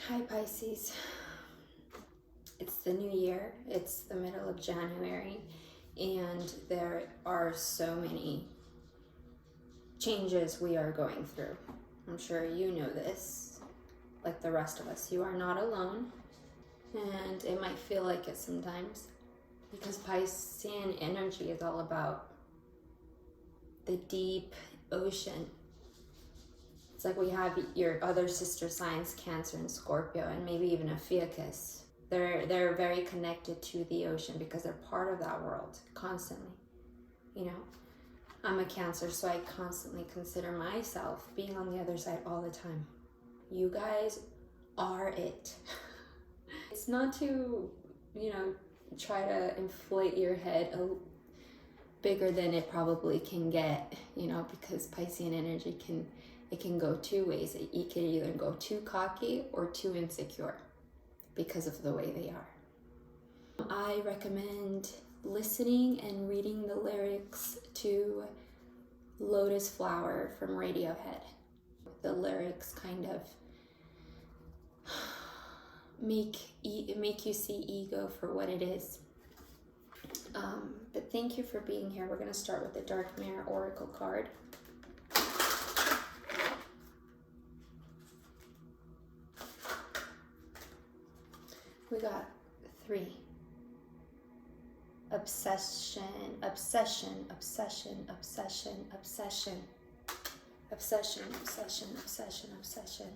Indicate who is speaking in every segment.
Speaker 1: Hi Pisces, it's the new year, it's the middle of January, and there are so many changes we are going through. I'm sure you know this, like the rest of us. You are not alone, and it might feel like it sometimes, because Piscean energy is all about the deep ocean. It's like we have your other sister signs, Cancer and Scorpio, and maybe even a Ophiuchus. They're very connected to the ocean because they're part of that world constantly. You know, I'm a Cancer, so I constantly consider myself being on the other side all the time. You guys are it. It's not to, try to inflate your head bigger than it probably can get, because Piscean energy can go two ways. It can either go too cocky or too insecure because of the way they are. I recommend listening and reading the lyrics to Lotus Flower from Radiohead. The lyrics kind of make you see ego for what it is. But thank you for being here. We're going to start with the Dark Mirror Oracle card. We got 3. Obsession, obsession, obsession, obsession, obsession, obsession, obsession, obsession, obsession,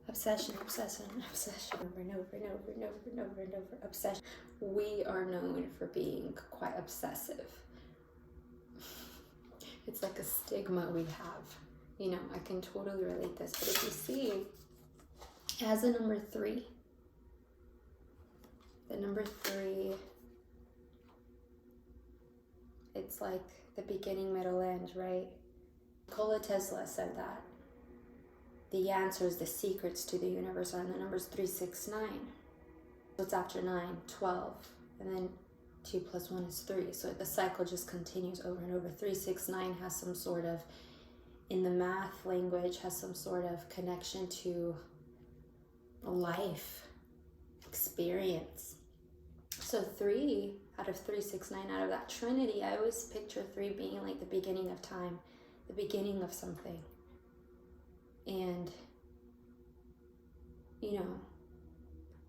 Speaker 1: obsession, obsession, obsession, over and over and over and over and over and over, obsession. We are known for being quite obsessive. It's like a stigma we have. I can totally relate this, but if you see, it has a number 3. The number 3, it's like the beginning, middle, end, right? Nikola Tesla said that. The answers, the secrets to the universe are in the numbers 3, 6, 9. So it's after 9, 12, and then 2 plus 1 is 3. So the cycle just continues over and over. 3, 6, 9 has some sort of, in the math language, has some sort of connection to life, experience. So 3 out of 3, 6, 9, out of that trinity, I always picture 3 being like the beginning of time, the beginning of something. And,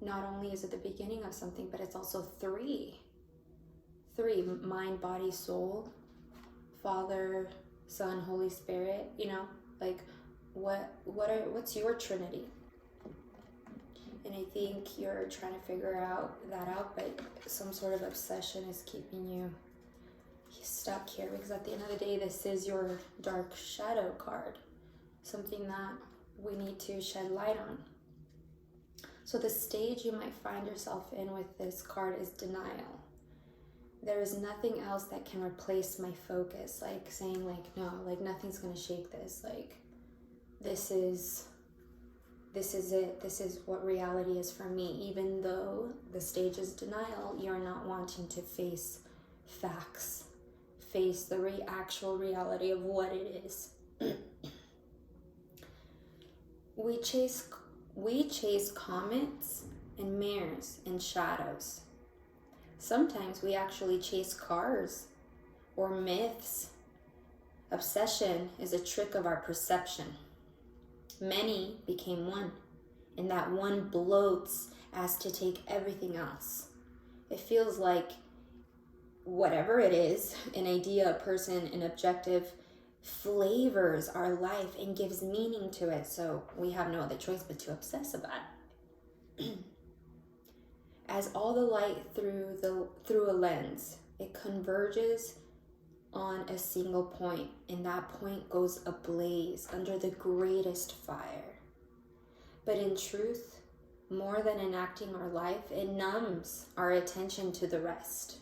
Speaker 1: not only is it the beginning of something, but it's also 3. 3, mind, body, soul, Father, Son, Holy Spirit, like what's your trinity? And I think you're trying to figure that out, but some sort of obsession is keeping you stuck here, because at the end of the day, this is your dark shadow card, something that we need to shed light on. So the stage you might find yourself in with this card is denial. There is nothing else that can replace my focus, like saying no, nothing's gonna shake this, this is it, this is what reality is for me. Even though the stage is denial, you're not wanting to face facts, face the actual reality of what it is. We chase comets and mirrors and shadows. Sometimes we actually chase cars or myths. Obsession is a trick of our perception. Many became one, and that one bloats as to take everything else. It feels like whatever it is, an idea, a person, an objective, flavors our life and gives meaning to it, so we have no other choice but to obsess about it. As all the light through a lens, it converges on a single point, and that point goes ablaze under the greatest fire. But in truth, more than enacting our life, it numbs our attention to the rest.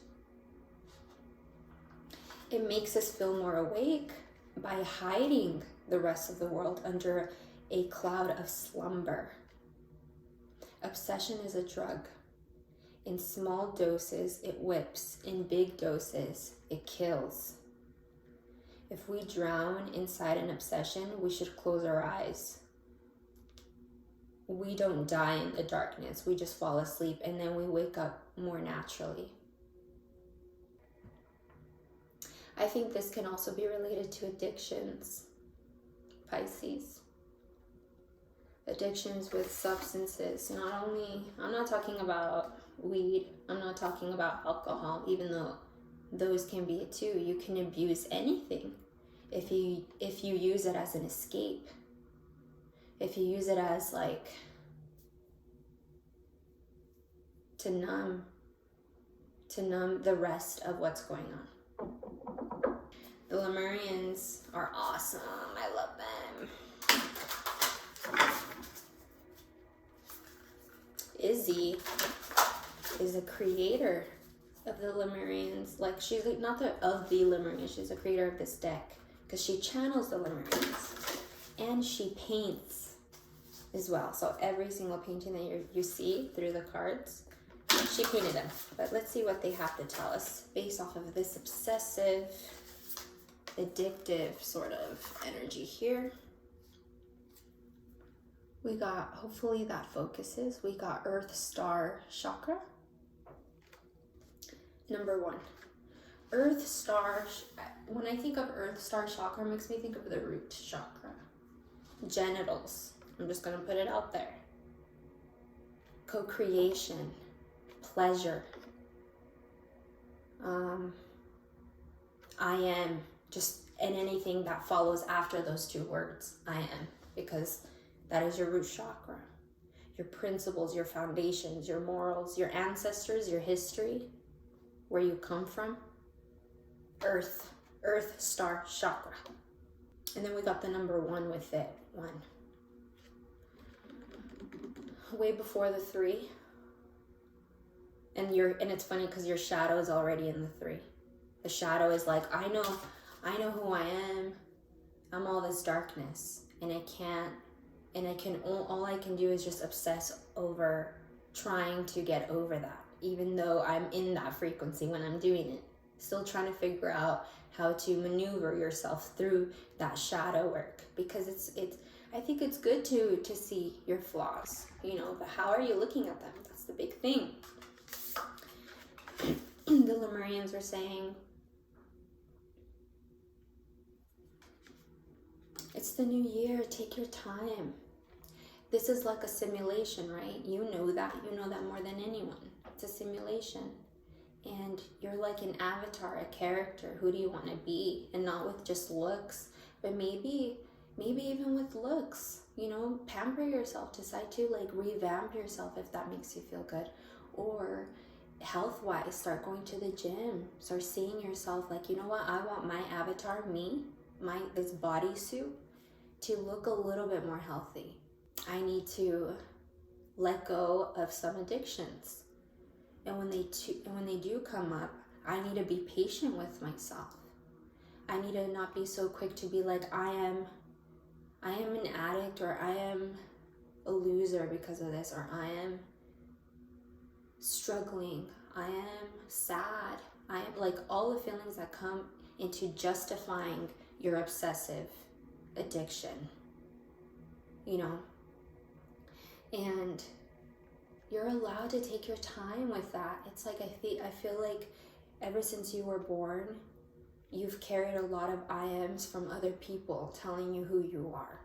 Speaker 1: It makes us feel more awake by hiding the rest of the world under a cloud of slumber. Obsession is a drug. In small doses, it whips. In big doses, it kills. If we drown inside an obsession, we should close our eyes. we don't die in the darkness. We just fall asleep and then we wake up more naturally. I think this can also be related to addictions, Pisces. Addictions with substances. Not only, I'm not talking about weed, I'm not talking about alcohol, even though those can be it too. You can abuse anything if you use it as an escape. If you use it as like to numb the rest of what's going on. The Lemurians are awesome. I love them. Izzy is a creator of the Lemurians. Like, she's like not of the Lemurians, she's a creator of this deck because she channels the Lemurians and she paints as well. So every single painting that you see through the cards, she painted them. But let's see what they have to tell us based off of this obsessive, addictive sort of energy here. We got, hopefully that focuses, we got Earth Star Chakra. Number 1. Earth Star, when I think of Earth Star Chakra, it makes me think of the root chakra. Genitals, I'm just going to put it out there. Co-creation, pleasure. I am, just, and anything that follows after those two words, I am, because that is your root chakra. Your principles, your foundations, your morals, your ancestors, your history, where you come from. Earth Star Chakra. And then we got the number 1 with it. 1. Way before the 3. And it's funny because your shadow is already in the 3. The shadow is like, I know who I am. I'm all this darkness, and all I can do is just obsess over trying to get over that, even though I'm in that frequency when I'm doing it. Still trying to figure out how to maneuver yourself through that shadow work, because I think it's good to see your flaws, but how are you looking at them? That's the big thing. The Lemurians are saying, it's the new year, take your time. This is like a simulation, right? You know that more than anyone. It's a simulation. And you're like an avatar, a character. Who do you want to be? And not with just looks, but maybe even with looks, pamper yourself, decide to like revamp yourself if that makes you feel good. Or health-wise, start going to the gym, start seeing yourself like, you know what, I want my avatar, this bodysuit to look a little bit more healthy. I need to let go of some addictions. And when they do come up, I need to be patient with myself. I need to not be so quick to be like, I am an addict, or I am a loser because of this, or I am struggling, I am sad. I am like all the feelings that come into justifying your obsessive addiction, and you're allowed to take your time with that. It's like, I feel like ever since you were born, you've carried a lot of I ams from other people telling you who you are,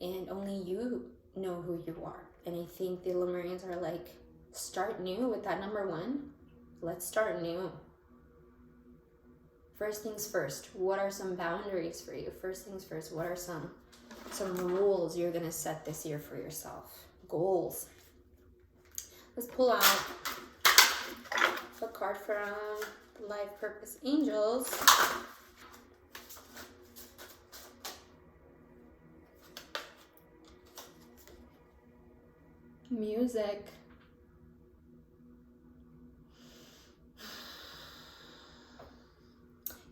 Speaker 1: and only you know who you are. And I think the Lemurians are like, start new with that number 1. Let's start new. First things first, what are some boundaries for you? First things first, what are some rules you're gonna set this year for yourself? Goals. Let's pull out a card from Life Purpose Angels. Music.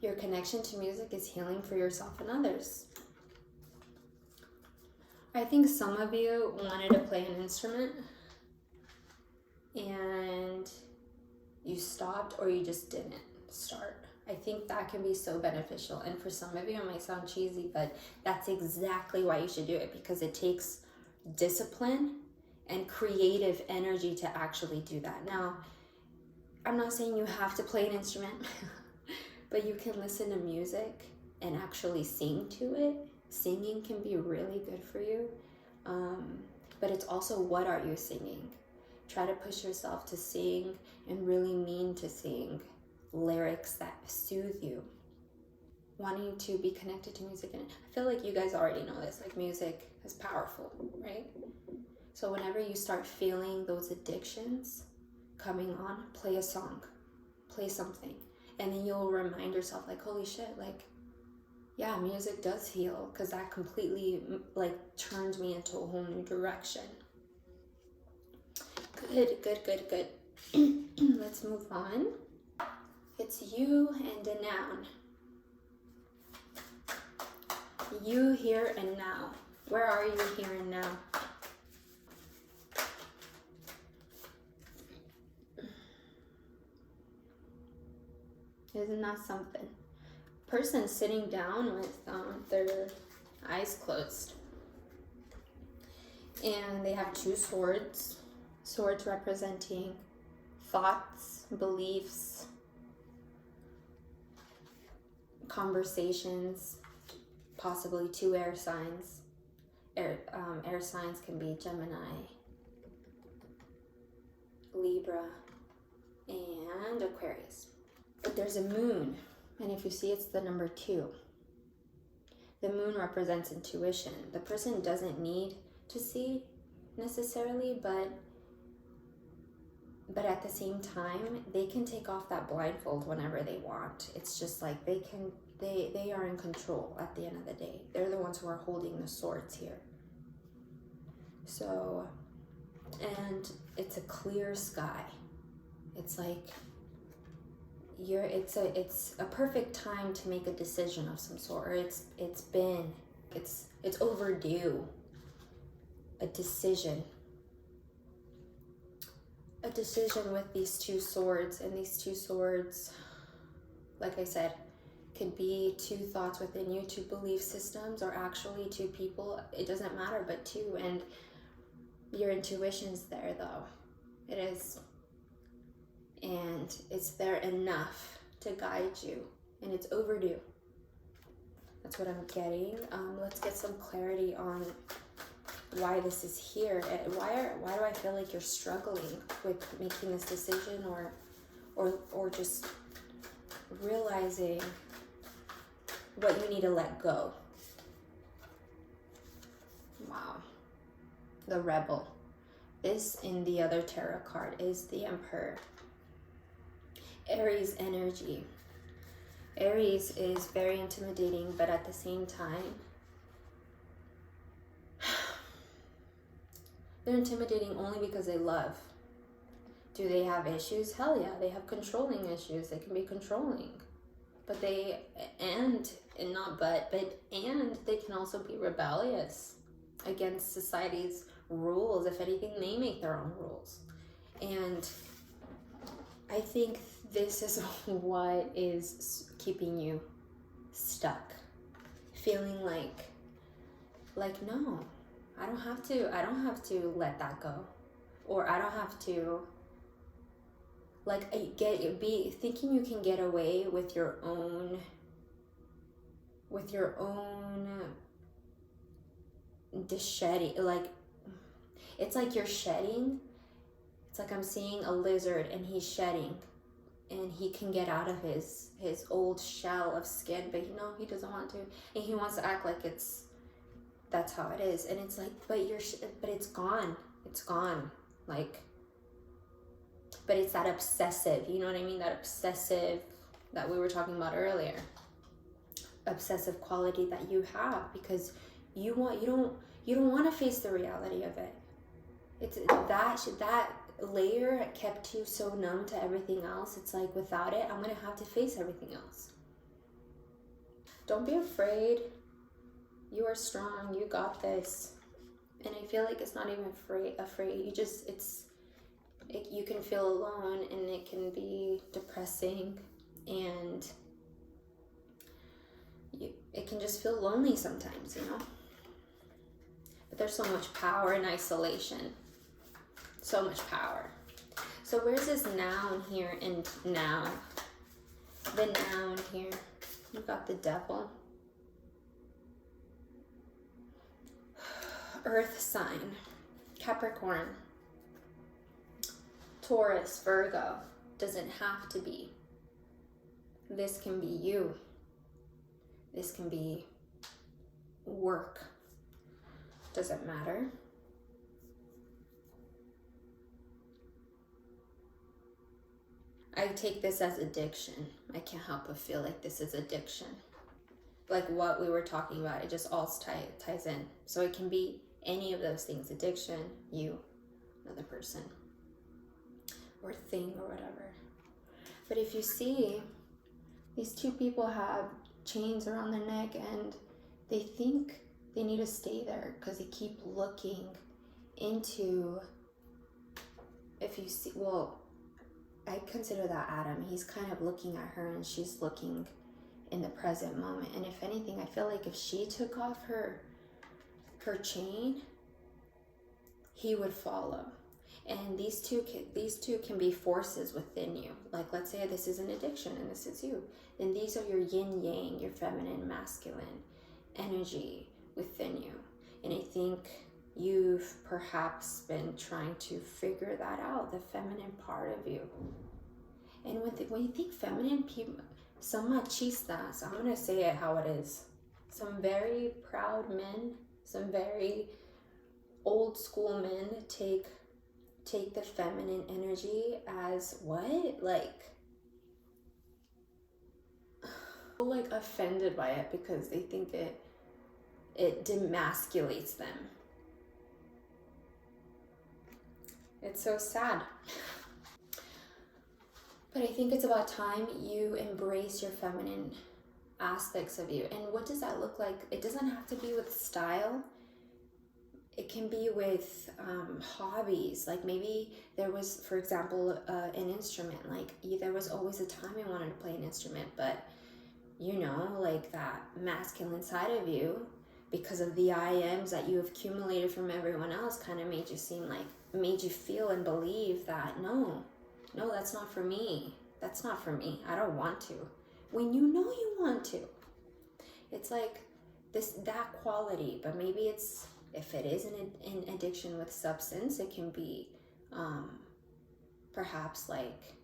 Speaker 1: Your connection to music is healing for yourself and others. I think some of you wanted to play an instrument and you stopped, or you just didn't start. I think that can be so beneficial. And for some of you, it might sound cheesy, but that's exactly why you should do it, because it takes discipline and creative energy to actually do that. Now, I'm not saying you have to play an instrument, but you can listen to music and actually sing to it. Singing can be really good for you. But it's also, what are you singing? Try to push yourself to sing and really mean to sing lyrics that soothe you. Wanting to be connected to music. And I feel like you guys already know this, like music is powerful, right? So whenever you start feeling those addictions coming on, play a song, play something. And then you'll remind yourself like, holy shit, like, yeah, music does heal, because that completely like turned me into a whole new direction. Good. Let's move on. It's you and a noun. You, here, and now. Where are you here and now? Isn't that something? Person sitting down with their eyes closed. And they have two swords. Swords representing thoughts, beliefs, conversations, possibly two air signs. Air signs can be Gemini, Libra, and Aquarius. But there's a moon, and if you see, it's the number 2. The moon represents intuition. The person doesn't need to see necessarily, but at the same time, they can take off that blindfold whenever they want. It's just like they are in control at the end of the day. They're the ones who are holding the swords here. So, and it's a clear sky. It's like it's a perfect time to make a decision of some sort. Or it's overdue. A decision with these two swords. And these two swords, like I said, could be two thoughts within you, two belief systems, or actually two people. It doesn't matter, but two. And your intuition's there, though. It is. And it's there enough to guide you. And it's overdue. That's what I'm getting. Let's get some clarity on why this is here. Why do I feel like you're struggling with making this decision, or just realizing what you need to let go? Wow. The Rebel. This, in the other tarot card, is the Emperor. Aries energy. Aries is very intimidating, but at the same time, they're intimidating only because they love. Do they have issues? Hell yeah, they have controlling issues. They can be controlling. But they can also be rebellious against society's rules. If anything, they make their own rules. And I think this is what is keeping you stuck. Feeling like no, I don't have to let that go. Or I don't have to thinking you can get away with your own shedding. Like, it's like you're shedding. It's like I'm seeing a lizard and he's shedding, and he can get out of his old shell of skin, but he doesn't want to, and he wants to act like that's how it is. And it's like, but it's gone. It's gone. Like, but it's that obsessive, you know what I mean? That obsessive that we were talking about earlier. Obsessive quality that you have, because you don't want to face the reality of it. It's that layer kept you so numb to everything else. It's like, without it, I'm gonna have to face everything else. Don't be afraid. You are strong. You got this. And I feel like it's not even afraid. You can feel alone, and it can be depressing, and it can just feel lonely sometimes, But there's so much power in isolation. So much power. So where's this noun here and now? The noun here. You got the devil. Earth sign. Capricorn. Taurus, Virgo. Doesn't have to be. This can be you. This can be work. Doesn't matter. I take this as addiction. I can't help but feel like this is addiction. Like what we were talking about, it just all ties in. So it can be any of those things. Addiction, you, another person, or thing, or whatever. But if you see, these two people have chains around their neck and they think they need to stay there because they keep looking into, if you see, well, I consider that Adam. He's kind of looking at her and she's looking in the present moment. And if anything, I feel like if she took off her chain, he would follow. And these two can be forces within you. Like, let's say this is an addiction and this is you. Then these are your yin yang, your feminine, masculine energy within you. And I think you've perhaps been trying to figure that out, the feminine part of you. And when you think feminine, people, some machistas, so I'm going to say it how it is. Some very proud men, some very old school men take the feminine energy as what? Like offended by it because they think it demasculates them. It's so sad. But I think it's about time you embrace your feminine aspects of you. And what does that look like? It doesn't have to be with style. It can be with hobbies. Like maybe there was, for example, an instrument. Like there was always a time you wanted to play an instrument, but you know, like that masculine side of you, because of the IMs that you have accumulated from everyone else, kind of made you feel and believe that no, that's not for me. That's not for me. I don't want to. When you know you want to. It's like that quality, but maybe it's, if it is an addiction with substance, it can be perhaps like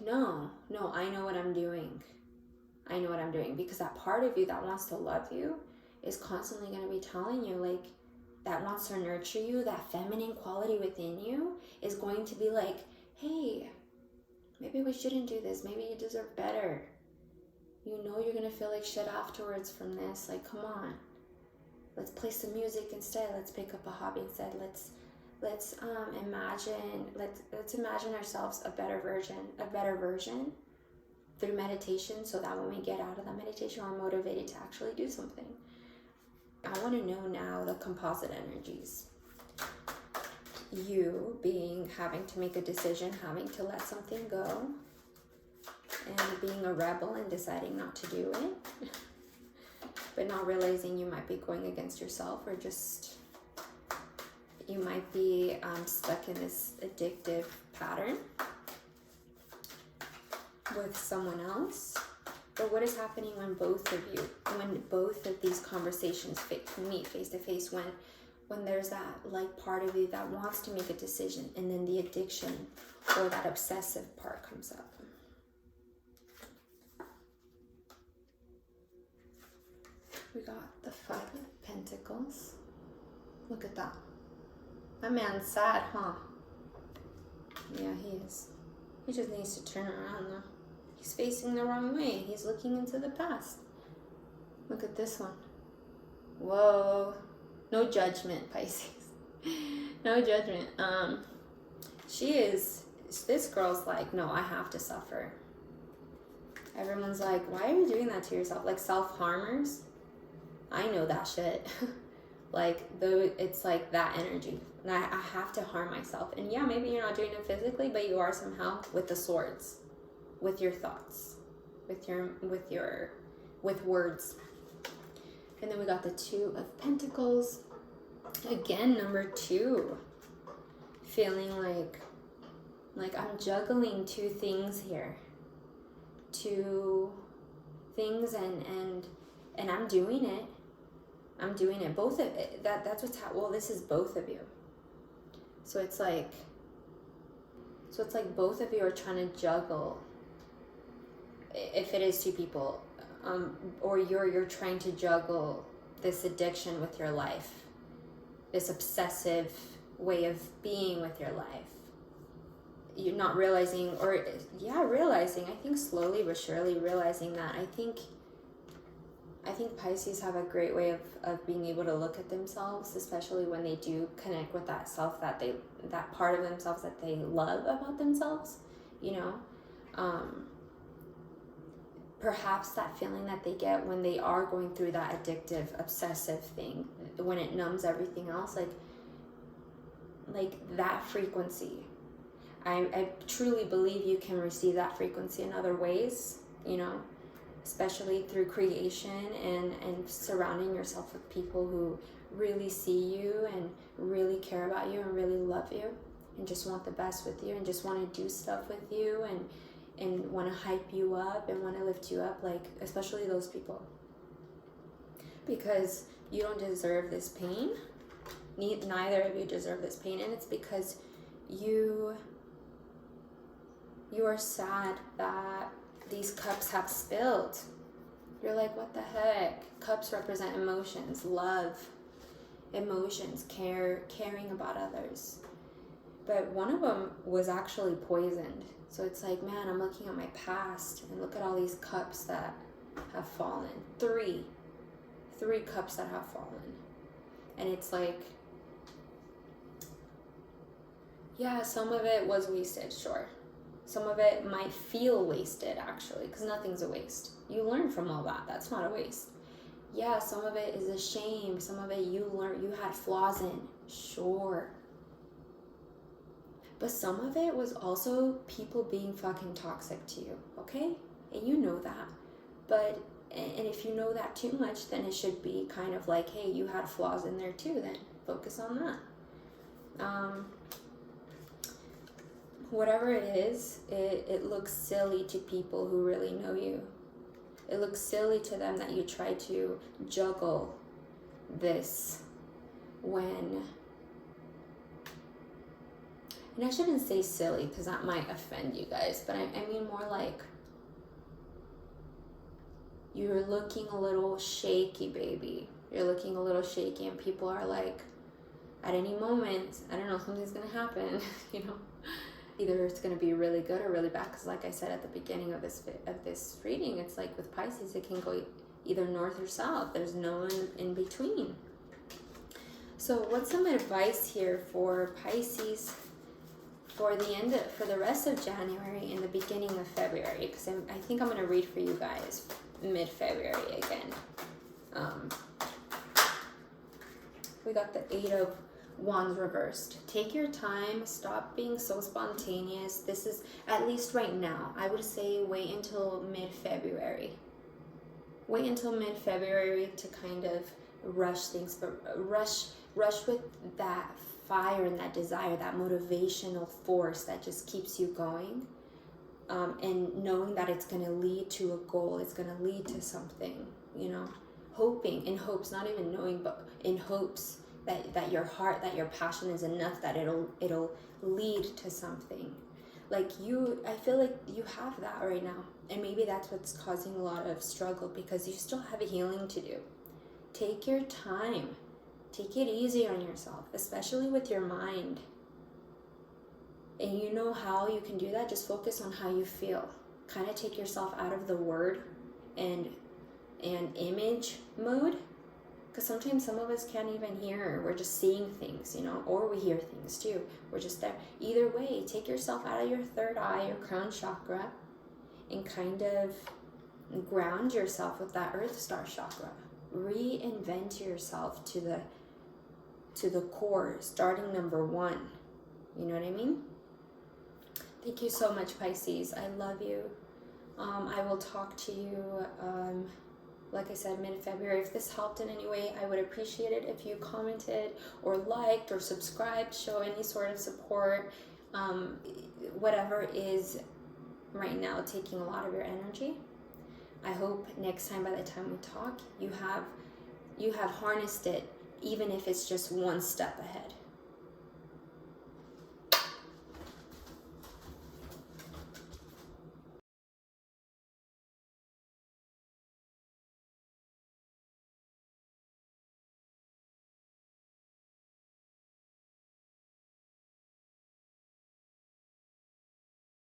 Speaker 1: no, I know what I'm doing. I know what I'm doing, because that part of you that wants to love you is constantly going to be telling you, like, that wants to nurture you, that feminine quality within you is going to be like, hey, maybe we shouldn't do this. Maybe you deserve better. You know you're going to feel like shit afterwards from this. Like, come on. Let's play some music instead. Let's pick up a hobby instead. Let's imagine ourselves a better version through meditation, so that when we get out of that meditation, we're motivated to actually do something. I want to know now the composite energies. You having to make a decision, having to let something go, and being a rebel and deciding not to do it, but not realizing you might be going against yourself, or just you might be stuck in this addictive pattern with someone else. But what is happening when both of these conversations meet face to face, when there's that like part of you that wants to make a decision, and then the addiction or that obsessive part comes up? We got the 5 of Pentacles. Look at that. That man's sad, huh? Yeah, he is. He just needs to turn around though. He's facing the wrong way. He's looking into the past. Look at this one. Whoa. No judgment, Pisces. No judgment. This girl's like, no, I have to suffer. Everyone's like, why are you doing that to yourself? Like self-harmers. I know that shit. Like, though, it's like that energy. And I have to harm myself. And yeah, maybe you're not doing it physically, but you are somehow with the swords. With your thoughts, with words. And then we got the Two of Pentacles. Again, number 2. Feeling like I'm juggling 2 things here. 2 things and I'm doing it. I'm doing it. Both of it. That's what's happening. Well, this is both of you. So it's like both of you are trying to juggle. If it is 2 people, or you're trying to juggle this addiction with your life, this obsessive way of being with your life. You're not realizing, realizing, I think slowly but surely realizing that. I think Pisces have a great way of being able to look at themselves, especially when they do connect with that self, that part of themselves that they love about themselves, you know. Perhaps that feeling that they get when they are going through that addictive, obsessive thing, when it numbs everything else, like that frequency. I truly believe you can receive that frequency in other ways, you know, especially through creation and surrounding yourself with people who really see you and really care about you and really love you and just want the best with you and just want to do stuff with you and want to hype you up and want to lift you up, like, especially those people. Because you don't deserve this pain. Neither of you deserve this pain, and it's because you are sad that these cups have spilled. You're like, what the heck? Cups represent emotions, love, emotions, caring about others. But one of them was actually poisoned. So it's like, man, I'm looking at my past and look at all these cups that have fallen. 3 cups that have fallen. And it's like, yeah, some of it was wasted, sure. Some of it might feel wasted, actually, because nothing's a waste. You learn from all that. That's not a waste. Yeah, some of it is a shame. Some of it you had flaws in, sure. But some of it was also people being fucking toxic to you, okay? And you know that. But, and if you know that too much, then it should be kind of like, hey, you had flaws in there too, then focus on that. Whatever it is, it looks silly to people who really know you. It looks silly to them that you try to juggle this when... And I shouldn't say silly because that might offend you guys, but I mean more like you're looking a little shaky, baby. You're looking a little shaky and people are like, at any moment, I don't know, something's going to happen, you know. Either it's going to be really good or really bad, because like I said at the beginning of this reading, it's like with Pisces, it can go either north or south. There's no in between. So what's some advice here for Pisces for the rest of January and the beginning of February? Because I think I'm going to read for you guys mid-February again. We got the 8 of Wands reversed. Take your time. Stop being so spontaneous. This is, at least right now, I would say wait until mid-February. Wait until mid-February to kind of rush things, but rush with that fire and that desire, that motivational force that just keeps you going, and knowing that it's going to lead to a goal, it's going to lead to something, you know, in hopes, not even knowing, but in hopes that your heart, that your passion is enough that it'll lead to something. Like I feel like you have that right now, and maybe that's what's causing a lot of struggle, because you still have a healing to do. Take your time. Take it easy on yourself, especially with your mind. And you know how you can do that? Just focus on how you feel. Kind of take yourself out of the word and image mode. Because sometimes some of us can't even hear. We're just seeing things, you know, or we hear things too. We're just there. Either way, take yourself out of your third eye, your crown chakra, and kind of ground yourself with that earth star chakra. Reinvent yourself to the core, starting number 1. You know what I mean? Thank you so much, Pisces. I love you. I will talk to you like I said, mid-February. If this helped in any way, I would appreciate it if you commented or liked or subscribed, show any sort of support. Whatever is right now taking a lot of your energy. I hope next time, by the time we talk, you have harnessed it, even if it's just one step ahead.